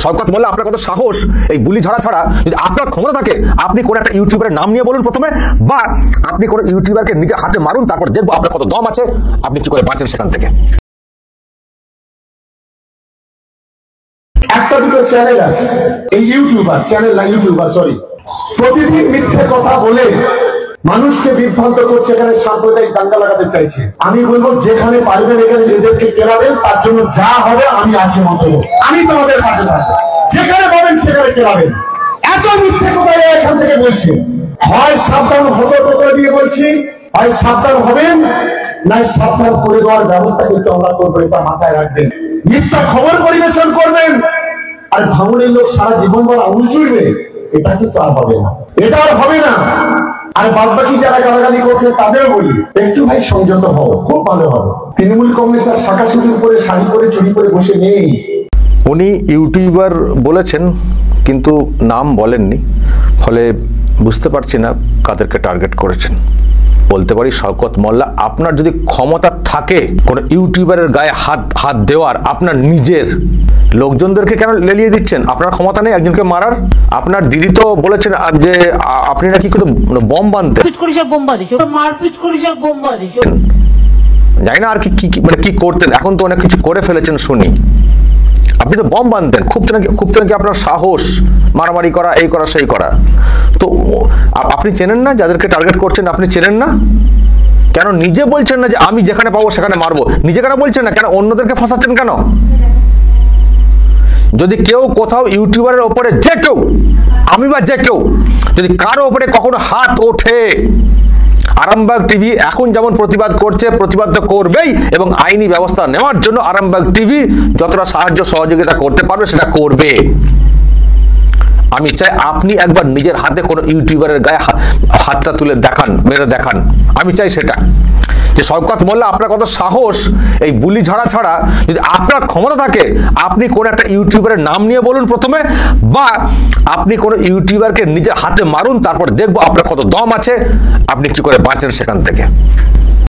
শওকত মোল্লা আপনার কত সাহস এই বুলি ঝাড়া ছাড়া যদি আপনার ক্ষমতা থাকে আপনি কোন একটা ইউটিউবারের নাম নিয়ে বলুন প্রথমে, বা আপনি কোন ইউটিউবারকে নিজের হাতে মারুন, তারপর দেখবো আপনার কত দম আছে, আপনি কি করে বাঁচেন সেখান থেকে। একটা দুটো চ্যানেল আছে, এই ইউটিউবার চ্যানেল না, ইউটিউবার সরি, প্রতিদিন মিথ্যে কথা বলে মানুষকে বিভ্রান্ত করছে, এখানে সাম্প্রদায়িক দাঙ্গা লাগাতে চাইছে। আমি বলবো যেখানে পারবেন এখানে এদেরকে কেলাবেন, তার জন্য যা হবে আমি আছি মতো, আমি তোমাদের পাশে থাকবো, যেখানে পাবেন সেখানে কেলাবেন। এত মিথ্যে কথা এখান থেকে বলছে, হয় সাবধান সতর্ক করে দিয়ে বলছি, হয় সাবধান হবেন, না সাবধান করে দেওয়ার ব্যবস্থা কিন্তু আমরা করবো, এটা মাথায় রাখবেন। মিথ্যা খবর পরিবেশন করবেন আর ভাঙনের লোক সারা জীবনভর আঙুল চুলবে, এটা কিন্তু আর হবে না, এটা আর হবে না। আর বাদ বাকি যারা গালাগালি করছে তাদেরও বলি একটু ভাই সংযত হও, খুব ভালো হবে। তৃণমূল কংগ্রেস আর শাখা সিঁদুর পরে শাড়ি পরে চুরি করে বসে নেই। উনি ইউটিউবার বলেছেন কিন্তু নাম বলেননি, ফলে বুঝতে পারছি না কাদেরকে টার্গেট করেছেন। বলতে পারি শওকত মোল্লা, আপনার যদি ক্ষমতা থাকে কোন ইউটিউবারের গায়ে হাত দেওয়ার, আপনার নিজের লোকজনদেরকে কেন লেলিয়ে দিচ্ছেন? আপনার ক্ষমতা নেই একজনকে মারার? আপনার দিদি তো বলেছেন যে আপনি নাকি কিন্তু বম বানতেন, জানি না আর কি মানে কি করতেন, এখন তো অনেক কিছু করে ফেলেছেন শুনি। আপনি তো বম বানতেন, খুব তো নাকি আপনার সাহস, মারামারি করা, এই করা সেই করা। তো আপনি চেনেন না যাদেরকে টার্গেট করছেন? আপনি চেনেন না কেন? নিজে বলছেন না যে আমি যেখানে পাবো সেখানে মারবো? নিজে কেন বলছেন না? কেন অন্যদেরকে ফাঁসাচ্ছেন কেন? যদি কেউ কোথাও ইউটিউবারের ওপরে, যে কেউ, আমি বা যে কেউ, যদি কারো ওপরে কখনো হাত ওঠে, আরামবাগ টিভি এখন যেমন প্রতিবাদ করছে, প্রতিবাদ তো করবেই, এবং আইনি ব্যবস্থা নেওয়ার জন্য আরামবাগ টিভি যতটা সাহায্য সহযোগিতা করতে পারবে সেটা করবে। আমি চাই আপনি একবার নিজের হাতে কোনো ইউটিউবারের গায়ে হাতটা তুলে দেখান, মেরে দেখান। আমি চাই সেটা, যে শওকত মোল্লা আপনার কত সাহস এই বুলি ঝাড়া ছাড়া যদি আপনার ক্ষমতা থাকে আপনি কোন একটা ইউটিউবারের নাম নিয়ে বলুন প্রথমে, বা আপনি কোন ইউটিউবারকে নিজের হাতে মারুন, তারপর দেখবো আপনার কত দম আছে, আপনি কি করে বাঁচেন সেখান থেকে।